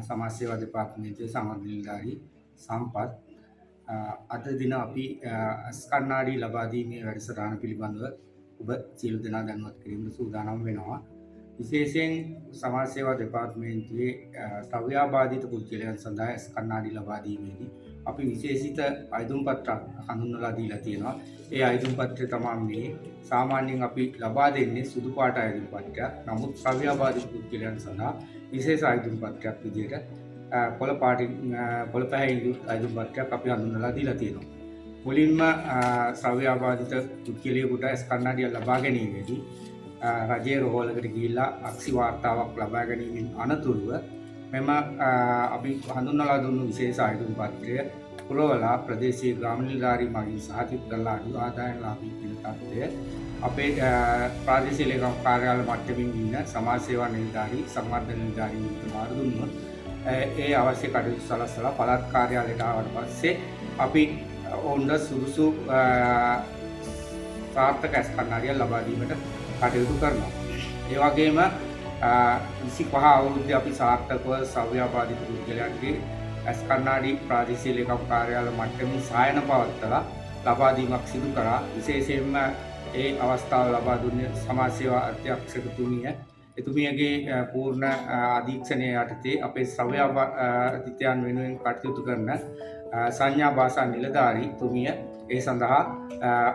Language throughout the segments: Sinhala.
සමාජ සේවා දෙපාර්තමේන්තුවේ සමග නිලධාරී සම්පත් අද දින අපි කන්නාඩි ලබා දීමේ වැඩසටහන පිළිබඳව ඔබ සියලු දෙනා දැනුවත් කිරීමට සූදානම් වෙනවා. විශේෂයෙන් සමාජ සේවා දෙපාර්තමේන්තුවේ ශ්‍රව්‍යාබාධිත පුද්ගලයන් සඳහා කන්නාඩි ලබා දීමේදී අපි විශේෂිත අයදුම් පත්‍රයක් හඳුන්වලා දීලා තියෙනවා. ඒ අයදුම් පත්‍රය තමයි මේ සාමාන්‍යයෙන් අපි ලබා දෙන්නේ සුදු පාට අයදුම් පත්‍රයක්. නමුත් ශ්‍රව්‍යාබාධිත පුද්ගලයන් සඳහා විශේෂ අයදුම් පත්‍රයක් විදිහට පොළ පැහැයි අයදුම් පත්‍රයක් අපි හඳුන්වලා දීලා තියෙනවා. මුලින්ම ශ්‍රව්‍යාබාධිත පුද්ගලයෙකුට කන්නාඩිය ලබා ගැනීමේදී රජයේ රෝහලකට ගිහිල්ලා අක්සි වාර්තාවක් ලබා ගැනීමෙන් අනතුරුව මෙම අපි හඳුන්වලා දුන්නු විශේෂ අයදුම් පත්‍රය පුරවලා ප්‍රදේශීය ග්‍රාම නිලධාරී මගින් සහතික කරලා අඩු ආදායම් ලාභී වෙන තත්ත්වය අපේ ප්‍රාදේශීය ලේකම් කාර්යාල මට්ටමින් ඉන්න සමාජ සේවා නිලධාරී සංවර්ධන නිලධාරීන් මාරු දුන්නොත් ඒ අවශ්‍ය කටයුතු සලස්සලා පළාත් කාර්යාලයට ආවට පස්සේ අපි ඔවුන්ට සුදුසු සාර්ථක කන්නාඩිය ලබා දීමට කටයුතු කරනවා. ඒ වගේම 25 අවුරුද්දේ අපි සාර්ථකව ශ්‍රව්‍යාබාධිත පුද්ගලයන්ගේ කන්නාඩි ප්‍රාදේශීය ලේකම් කාර්යාල මට්ටමින් සායන පවත්වලා ලබා දීමක් සිදු කරා. විශේෂයෙන්ම ඒ අවස්ථාව ලබා දුන්නේ සමාජ සේවා අධ්‍යක්ෂකතුමිය. එතුමියගේ පූර්ණ අධීක්ෂණය යටතේ අපේ ශ්‍රව්‍යාබාධිතයන් වෙනුවෙන් කටයුතු කරන සංඥා භාෂා නිලධාරී තුමිය ඒ සඳහා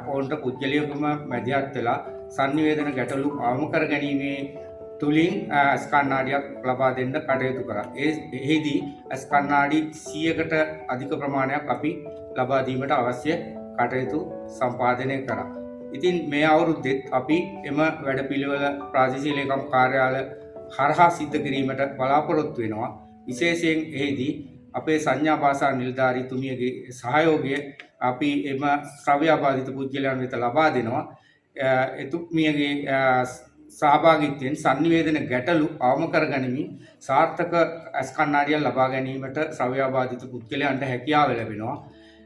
ඔවුන්ට පුද්ගලයෙකුම මැදිහත් වෙලා සංනිවේදන ගැටලු අවම කර ගැනීමේ තුලින් කන්නාඩියක් ලබා දෙන්න කටයුතු කරා. එෙහිදී කන්නාඩි 100කට අධික ප්‍රමාණයක් අපි ලබා දීමට අවශ්‍ය කටයුතු සම්පාදනය කරා. ඉතින් මේ අවුරුද්දෙත් අපි එම වැඩපිළිවෙල ප්‍රාදේශීය ලේකම් කාර්යාල හරහා සිද්ධ කිරීමට බලාපොරොත්තු වෙනවා. විශේෂයෙන් එෙහිදී අපේ සංඥා භාෂා නිලධාරී තුමියගේ සහයෝගය අපි එම ශ්‍රව්‍යාබාධිත පුද්ගලයන් වෙත ලබා දෙනවා. එතුමියගේ සහභාගීත්වයෙන් සංනිවේදන ගැටලු අවම කර ගනිමින් සාර්ථක කන්නාඩිය ලබා ගැනීමට ශ්‍රව්‍යාබාධිත පුද්ගලයන්ට හැකියාව ලැබෙනවා.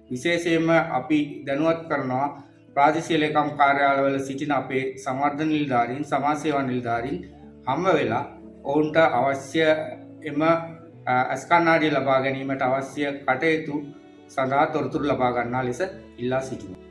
විශේෂයෙන්ම අපි දැනුවත් කරනවා ප්‍රාදේශීය ලේකම් කාර්යාලවල සිටින අපේ සංවර්ධන නිලධාරීන් සමාජ සේවා නිලධාරීන් හැම වෙලා ඔවුන්ට අවශ්‍ය එම කන්නාඩිය ලබා ගැනීමට අවශ්‍ය කටයුතු සඳහා තොරතුරු ලබා ගන්නා ලෙස ඉල්ලා සිටිනවා.